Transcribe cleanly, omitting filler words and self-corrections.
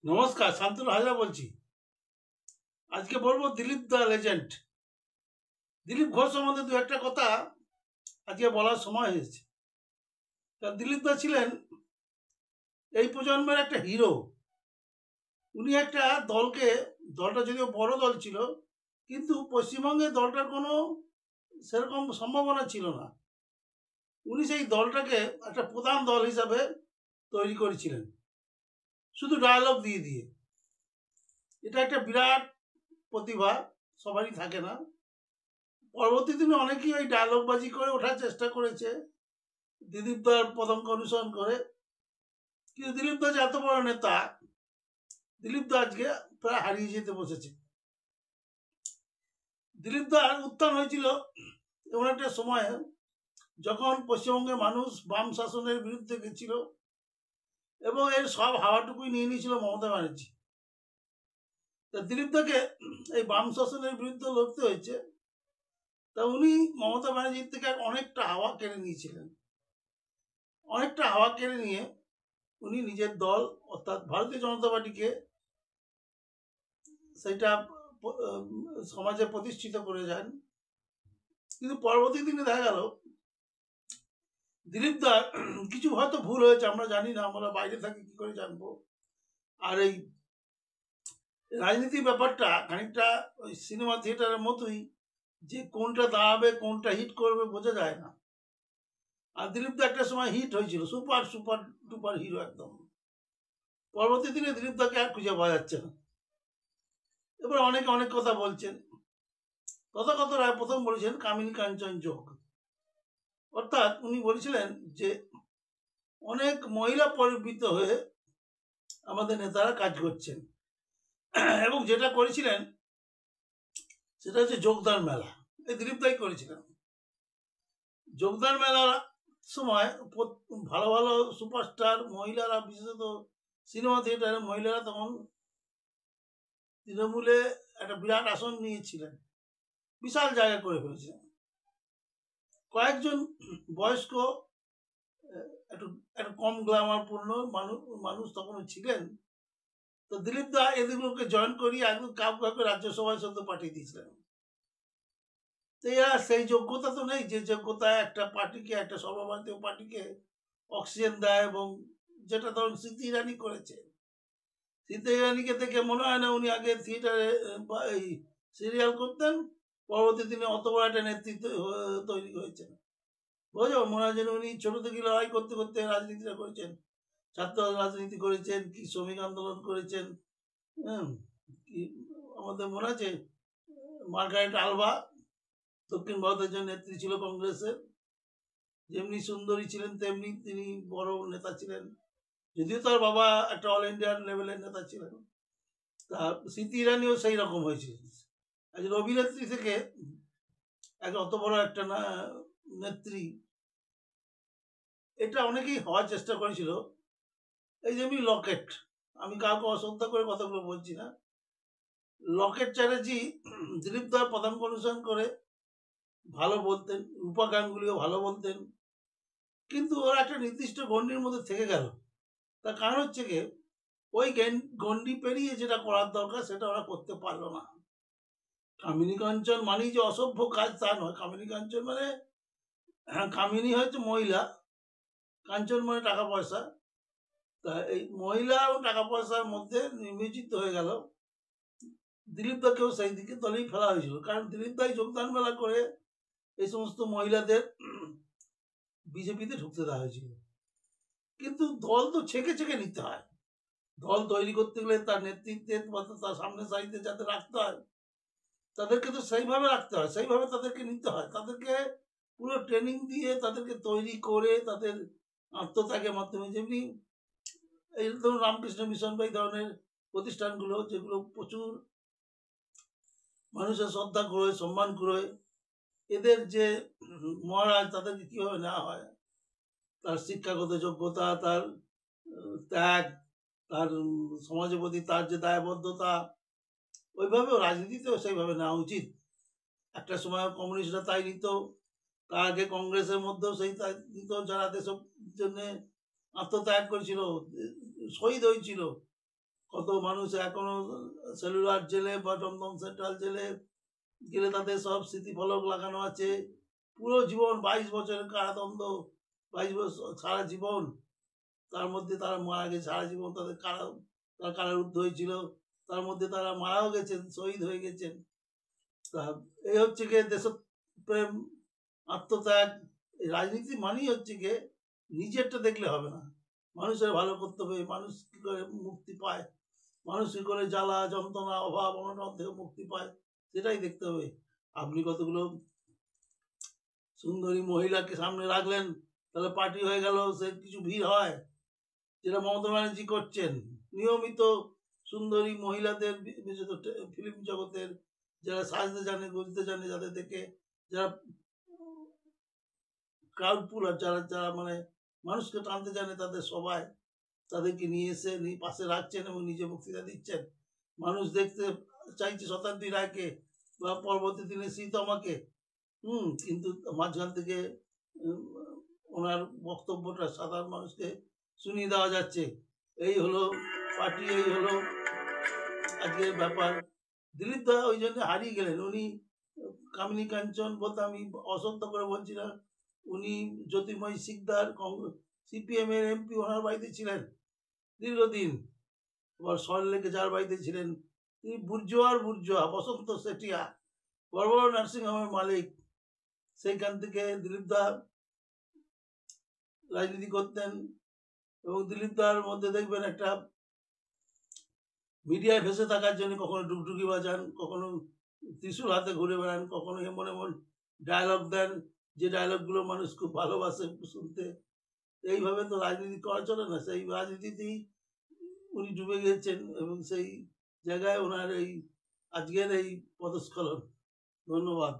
নমস্কার, শান্তনু হাজরা বলছি। আজকে বলবো দিলীপ দ্য লেজেন্ড। দিলীপ ঘোষ সম্বন্ধে দু একটা কথা আজকে বলার সময় হয়েছে। তা দিলীপ দা ছিলেন এই প্রজন্মের একটা হিরো। উনি একটা দলটা যদিও বড় দল ছিল, কিন্তু পশ্চিমবঙ্গে দলটার কোনো সেরকম সম্ভাবনা ছিল না। উনি সেই দলটাকে একটা প্রধান দল হিসাবে তৈরি করেছিলেন, শুধু ডায়ালগ দিয়ে দিয়ে। এটা একটা বিরাট প্রতিভা, সবারই থাকে না। পরবর্তী দিনে অনেকেই ওই ডায়লগবাজি করে ওঠার চেষ্টা করেছে দিলীপ দার পদাঙ্ক অনুসরণ করে, কিন্তু দিলীপ দা যে এত বড় নেতা, দিলীপ দা আজকে প্রায় হারিয়ে যেতে বসেছে। দিলীপ দার উত্থান হয়েছিল এমন একটা সময়ে যখন পশ্চিমবঙ্গের মানুষ বাম শাসনের বিরুদ্ধে গেছিল এবং এর সব হাওয়াটুকুই নিয়ে নিয়েছিল মমতা ব্যানার্জি। তা দিলীপ দাকে এই বাম শাসনের বিরুদ্ধে লড়তে হয়েছে। তা উনি মমতা ব্যানার্জির থেকে অনেকটা হাওয়া কেড়ে নিয়েছিলেন। অনেকটা হাওয়া কেড়ে নিয়ে উনি নিজের দল অর্থাৎ ভারতীয় জনতা পার্টিকে সেটা সমাজে প্রতিষ্ঠিত করে যান। কিন্তু পরবর্তী দিনে দেখা গেল দিলীপ দার কিছু হয়তো ভুল হয়েছে, আমরা জানি না, আমরা বাইরে থাকি কি করে জানবো। আর এই রাজনীতির ব্যাপারটা খানিকটা ওই সিনেমা থিয়েটারের মতোই, যে কোনটা দাঁড়াবে কোনটা হিট করবে বোঝা যায় না। আর দিলীপ দা একটা সময় হিট হয়েছিল, সুপার সুপার ডুপার হিরো একদম। পরবর্তী দিনে দিলীপ দাকে আর খুঁজে পাওয়া যাচ্ছে না। এবার অনেকে অনেক কথা বলছেন। তথাগত রায় প্রথম বলেছেন কামিনী কাঞ্চন যোগ, অর্থাৎ উনি বলেছিলেন যে অনেক মহিলা পরিবৃত হয়ে আমাদের নেতারা কাজ করছেন, এবং যেটা করেছিলেন সেটা হচ্ছে যোগদান মেলা। এই দিলীপ দাই করেছিলেন। যোগদান মেলার সময় ভালো ভালো সুপারস্টার মহিলারা, বিশেষত সিনেমা থিয়েটারের মহিলারা তখন তৃণমূলে একটা বিরাট আসন নিয়েছিলেন, বিশাল জায়গা করে ফেলেছিলেন। কয়েকজন বয়স্ক একটু একটু কম গ্ল্যামারপূর্ণ মানুষ তখন ছিলেন। তো দিলীপ দা এদেরগুলোকে জয়েন করিয়ে একদম কাউকে রাজ্যসভায় সদ্য পাঠিয়ে দিয়েছিলেন। তো এরা সেই যোগ্যতা তো নেই যে যোগ্যতা একটা পার্টিকে, একটা সর্বভারতীয় পার্টিকে অক্সিজেন দেয়। এবং যেটা ধরুন স্মৃতি ইরানি করেছে, স্মৃতি ইরানিকে দেখে মনে হয় না উনি আগে থিয়েটারে বা এই সিরিয়াল করতেন, পরবর্তী দিনে অত বড় একটা নেতৃত্ব তৈরি হয়েছে। বুঝো, মনে হয় যেন উনি ছোট থেকে লড়াই করতে করতে রাজনীতিটা করেছেন, ছাত্র রাজনীতি করেছেন, কি শ্রমিক আন্দোলন করেছেন। হ্যাঁ, কি আমাদের মনে আছে মার্গারেট আলভা দক্ষিণ ভারতের যে নেত্রী ছিল কংগ্রেসের, যেমনি সুন্দরী ছিলেন তেমনি তিনি বড় নেতা ছিলেন, যদিও তার বাবা একটা অল ইন্ডিয়ান লেভেলের নেতা ছিলেন। তা স্মৃতি ইরানিও সেই রকম হয়েছিল, একজন অভিনেত্রী থেকে এক অত বড় একটা নেত্রী। এটা অনেকেই হওয়ার চেষ্টা করেছিল। এই যেমনি লকেট, আমি কাউকে অশ্রদ্ধা করে কথাগুলো বলছি না, লকেট চ্যাটার্জি দিলীপ দার পদাঙ্ক অনুসরণ করে ভালো বলতেন, রূপা গাঙ্গুলিও ভালো বলতেন, কিন্তু ওরা একটা নির্দিষ্ট গণ্ডির মধ্যে থেকে গেল। তার কারণ হচ্ছে কি, ওই গণ্ডি পেরিয়ে যেটা করার দরকার সেটা ওরা করতে পারলো না। কামিনী কাঞ্চন মানেই যে অসভ্য কাজ তা নয়। কামিনী কাঞ্চন মানে, কামিনী হচ্ছে মহিলা, কাঞ্চন মানে টাকা পয়সা। তা এই মহিলা ও টাকা পয়সার মধ্যে নিমজ্জিত হয়ে গেল। দিলীপ দাকেও সেই দিকে দলেই ফেলা হয়েছিল, কারণ দিলীপ দাই যোগদান মেলা করে এই সমস্ত মহিলাদের বিজেপিতে ঢুকতে দেওয়া হয়েছিল। কিন্তু দল তো ছেঁকে ছেঁকে নিতে হয়। দল তৈরি করতে গেলে তার নেতৃত্বে বা তার সামনে সারিতে যাতে রাখতে হয়, তাদেরকে তো সেইভাবে রাখতে হয়, সেইভাবে তাদেরকে নিতে হয়। তাদেরকে পুরো ট্রেনিং দিয়ে তাদেরকে তৈরি করে তাদের আত্মত্যাগের মাধ্যমে, যেমনি এই ধরুন রামকৃষ্ণ মিশন বা এই ধরনের প্রতিষ্ঠানগুলো, যেগুলো প্রচুর মানুষের শ্রদ্ধা করে সম্মান করে, এদের যে মহারাজ তাদেরকে কীভাবে নেওয়া হয়, তার শিক্ষাগত যোগ্যতা, তার ত্যাগ, তার সমাজের প্রতি তার যে দায়বদ্ধতা, ওইভাবেও রাজনীতিতেও সেইভাবে নেওয়া উচিত। একটা সময় কমিউনিস্টরা তাই নিত, তার আগে কংগ্রেসের মধ্যেও সেই তাই নিত, যারা দেশের জন্যে আত্মত্যাগ করেছিল, শহীদ হয়েছিল। কত মানুষ এখনো সেলুলার জেলে বা দমদম সেন্ট্রাল জেলে গেলে তাদের সব স্মৃতিফলক লাগানো আছে। পুরো জীবন 22 বছরের কারাদণ্ড, 22 বছর সারা জীবন, তার মধ্যে তারা মারা গেছে। সারা জীবন তারা কারারুদ্ধ হয়েছিল, তার মধ্যে তারা মারাও গেছেন, শহীদ হয়ে গেছেন। তা এই হচ্ছে গিয়ে দেশপ্রেম, আত্মত্যাগ। এই রাজনীতি মানেই হচ্ছে গিয়ে নিজেরটা দেখলে হবে না, মানুষের ভালো করতে হবে। মানুষ কি করে মুক্তি পায়, মানুষ কি করে জ্বালা যন্ত্রণা অভাব অনটন থেকে মুক্তি পায়, সেটাই দেখতে হবে। আপনি কতগুলো সুন্দরী মহিলাকে সামনে রাখলেন, তাহলে পার্টি হয়ে গেল, সে কিছু ভিড় হয়, যেটা মমতা ব্যানার্জি করছেন নিয়মিত। সুন্দরী মহিলাদের, বিশেষত ফিল্ম জগতের যারা সাজতে জানে গজতে জানে, যাদের দেখে যারা ক্রাউড পুলার, যারা যারা মানে মানুষকে টানতে জানে, তাদের সবাই তাদেরকে নিয়ে এসে পাশে রাখছেন এবং নিজে বক্তৃতা দিচ্ছেন। মানুষ দেখতে চাইছে শতাব্দী রায়কে বা পরবর্তী দিনে শ্রীতমাকে। কিন্তু মাঝখান থেকে ওনার বক্তব্যটা সাধারণ মানুষকে শুনিয়ে দেওয়া যাচ্ছে। এই হলো পার্টি, এই হলো আজকের ব্যাপার। দিলীপ দা ওই জন্য হারিয়ে গেলেন। উনি কামিনী কাঞ্চন বলতে আমি অসত্য করে বলছি না, উনি জ্যোতির্ময় শিকদার সিপিএম এর এমপি, ওনার বাড়িতে ছিলেন দীর্ঘদিন। আবার সল্টলেকে যার বাড়িতে ছিলেন, তিনি বুর্জোয়া বসন্ত সেঠিয়া, বড় বড় নার্সিংহোমের মালিক। সেইখান থেকে দিলীপ দা রাজনীতি করতেন। এবং দিলীপ দার মধ্যে দেখবেন একটা মিডিয়ায় ভেসে থাকার জন্য কখনো ডুগডুগি বাজান, কখনো ত্রিশূল হাতে ঘুরে বেড়ান, কখনো এমন এমন ডায়লগ দেন যে ডায়লগগুলো মানুষ খুব ভালোবাসে শুনতে। এইভাবে তো রাজনীতি করা চলে না, সেই রাজনীতিতেই উনি ডুবে গিয়েছেন এবং সেই জায়গায় ওনার এই আজকের এই পদস্খলন। ধন্যবাদ।